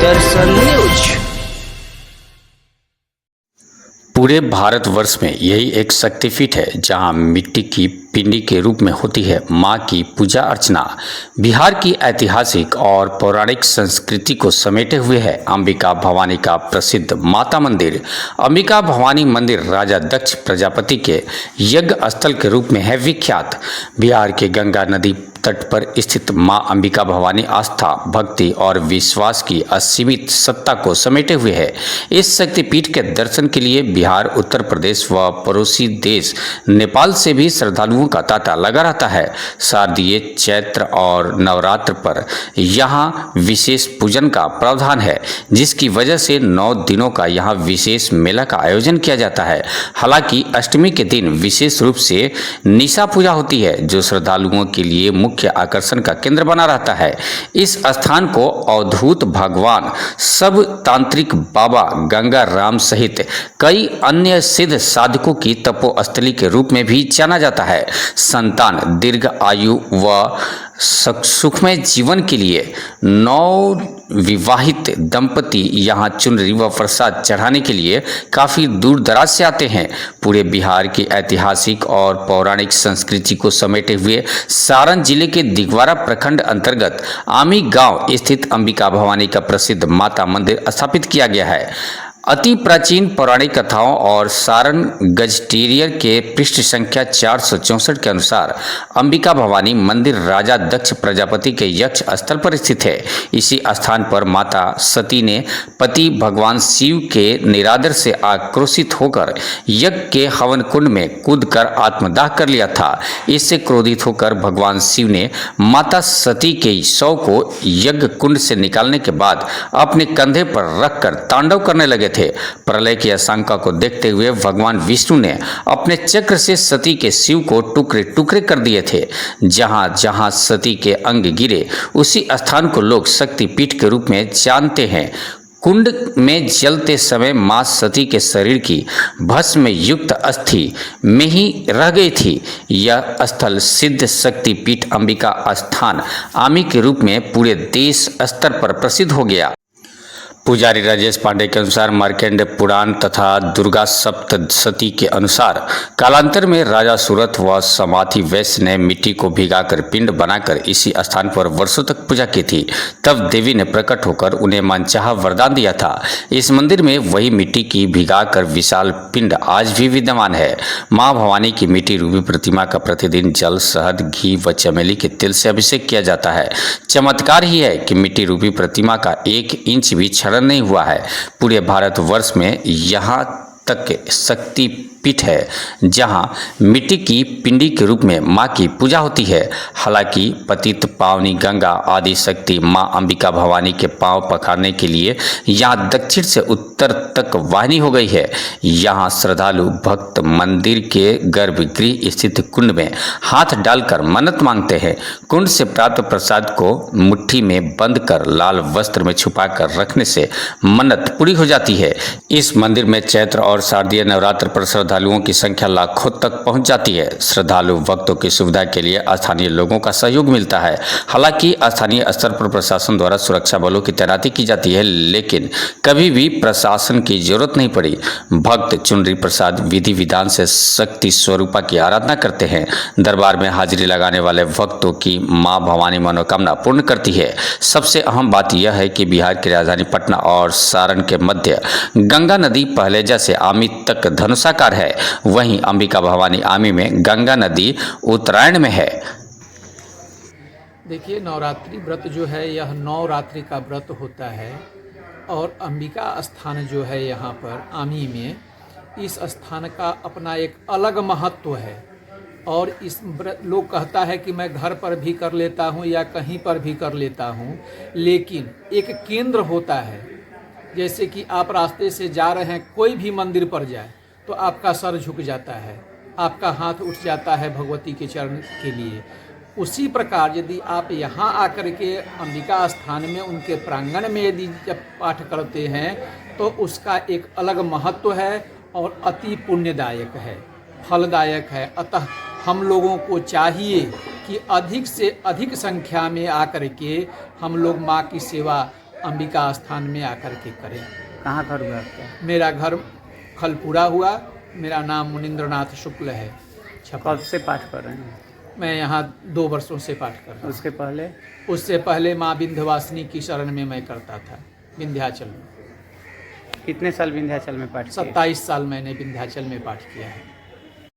दर्शन news. पूरे भारतवर्ष में यही एक शक्तिपीठ है जहां मिट्टी की पिंडी के रूप में होती है मां की पूजा अर्चना। बिहार की ऐतिहासिक और पौराणिक संस्कृति को समेटे हुए है अंबिका भवानी का प्रसिद्ध माता मंदिर। अंबिका भवानी मंदिर राजा दक्ष प्रजापति के यज्ञ स्थल के रूप में है विख्यात। बिहार के गंगा नदी तट पर स्थित मां अंबिका भवानी आस्था, भक्ति और विश्वास की असीमित सत्ता को समेटे हुए है। इस शक्तिपीठ के दर्शन के लिए बिहार, उत्तर प्रदेश व पड़ोसी देश नेपाल से भी श्रद्धालुओं का तांता लगा रहता है। शारदीय, चैत्र और नवरात्र पर यहाँ विशेष पूजन का प्रावधान है, जिसकी वजह से 9 दिनों का यहाँ विशेष मेला का आयोजन किया जाता है। हालांकि अष्टमी के दिन विशेष रूप से निशा पूजा होती है, जो श्रद्धालुओं के लिए मुख्य आकर्षण का केंद्र बना रहता है। इस स्थान को अवधूत भगवान, सब तांत्रिक बाबा गंगा राम सहित कई अन्य सिद्ध साधकों की तपोस्थली के रूप में भी जाना जाता है। संतान, दीर्घ आयु व सुखमय जीवन के लिए नवविवाहित दंपति यहाँ चुनरी व प्रसाद चढ़ाने के लिए काफ़ी दूर दराज से आते हैं। पूरे बिहार की ऐतिहासिक और पौराणिक संस्कृति को समेटे हुए सारण जिले के दिगवारा प्रखंड अंतर्गत आमी गांव स्थित अंबिका भवानी का प्रसिद्ध माता मंदिर स्थापित किया गया है। अति प्राचीन पौराणिक कथाओं और सारण गजटीरियर के पृष्ठ संख्या 464 के अनुसार अंबिका भवानी मंदिर राजा दक्ष प्रजापति के यज्ञ स्थल पर स्थित है। इसी स्थान पर माता सती ने पति भगवान शिव के निरादर से आक्रोशित होकर यज्ञ के हवन कुंड में कूदकर आत्मदाह कर लिया था। इससे क्रोधित होकर भगवान शिव ने माता सती के शव को यज्ञ कुंड से निकालने के बाद अपने कंधे पर रखकर तांडव करने लगे थे। प्रलय की आशंका को देखते हुए भगवान विष्णु ने अपने चक्र से सती के शिव को टुकड़े टुकड़े कर दिए थे। जहां जहां सती के अंग गिरे उसी स्थान को लोग शक्तिपीठ के रूप में जानते हैं। कुंड में जलते समय मां सती के शरीर की भस्म युक्त अस्थि में ही रह गई थी। यह स्थल सिद्ध शक्तिपीठ अंबिका स्थान आमी के रूप में पूरे देश स्तर पर प्रसिद्ध हो गया। पुजारी राजेश पांडे के अनुसार मार्कंडेय पुराण तथा दुर्गा सप्तशती के अनुसार कालांतर में राजा सूरत व समाधि वैश्य ने मिट्टी को भिगाकर पिंड बनाकर इसी स्थान पर वर्षों तक पूजा की थी। तब देवी ने प्रकट होकर उन्हें मनचाहा वरदान दिया था। इस मंदिर में वही मिट्टी की भिगाकर विशाल पिंड आज भी विद्यमान है। माँ भवानी की मिट्टी रूपी प्रतिमा का प्रतिदिन जल, शहद, घी व चमेली के तेल से अभिषेक किया जाता है। चमत्कार ही है कि मिट्टी रूपी प्रतिमा का 1 इंच भी नहीं हुआ है। पूरे भारतवर्ष में यहाँ तक शक्तिपीठ है जहाँ मिट्टी की पिंडी के रूप में मां की पूजा होती है। हालांकि पतित पावनी गंगा आदि शक्ति मां अंबिका भवानी के पांव पखारने के लिए यहाँ दक्षिण से उत्तर तक वाहिनी हो गई है। यहाँ श्रद्धालु भक्त मंदिर के गर्भगृह स्थित कुंड में हाथ डालकर मन्नत मांगते हैं। कुंड से प्राप्त प्रसाद को मुट्ठी में बंद कर लाल वस्त्र में छुपा कर रखने से मन्नत पूरी हो जाती है। इस मंदिर में चैत्र और शारदीय नवरात्र पर श्रद्धालुओं की संख्या लाखों तक पहुंच जाती है। श्रद्धालु भक्तों की सुविधा के लिए स्थानीय लोगों का सहयोग मिलता है। हालांकि स्थानीय स्तर पर प्रशासन द्वारा सुरक्षा बलों की तैनाती की जाती है, लेकिन कभी भी प्रशासन की जरूरत नहीं पड़ी। भक्त चुनरी प्रसाद विधि विधान से शक्ति स्वरूपा की आराधना करते हैं। दरबार में हाजिरी लगाने वाले भक्तों की मां भवानी मनोकामना पूर्ण करती है। सबसे अहम बात यह है कि बिहार की राजधानी पटना और सारण के मध्य गंगा नदी पहले जैसे आमी तक धनुषाकार है, वहीं अंबिका भवानी आमी में गंगा नदी उत्तरायण में है। देखिए, नवरात्रि व्रत जो है यह 9 रात्रि का व्रत होता है और अंबिका स्थान जो है यहाँ पर आमी में, इस स्थान का अपना एक अलग महत्व है। और इस लोग कहता है कि मैं घर पर भी कर लेता हूँ या कहीं पर भी कर लेता हूँ, लेकिन एक केंद्र होता है। जैसे कि आप रास्ते से जा रहे हैं, कोई भी मंदिर पर जाए तो आपका सर झुक जाता है, आपका हाथ उठ जाता है भगवती के चरण के लिए। उसी प्रकार यदि आप यहाँ आकर के अंबिका स्थान में उनके प्रांगण में यदि जब पाठ करते हैं तो उसका एक अलग महत्व है और अति पुण्यदायक है, फलदायक है। अतः हम लोगों को चाहिए कि अधिक से अधिक संख्या में आकर के हम लोग माँ की सेवा अंबिका स्थान में आकर के करें। कहाँ घर हुआ आपका? मेरा घर खलपुरा हुआ। मेरा नाम मुनीन्द्रनाथ शुक्ल है। कब से पाठ कर रहे हैं? मैं यहाँ 2 वर्षों से पाठ कर रहा हूँ। उसके पहले? उससे पहले माँ विंध्यवासिनी की शरण में मैं करता था, विंध्याचल में। कितने साल विंध्याचल में पाठ किए? 27 साल मैंने विंध्याचल में पाठ किया है।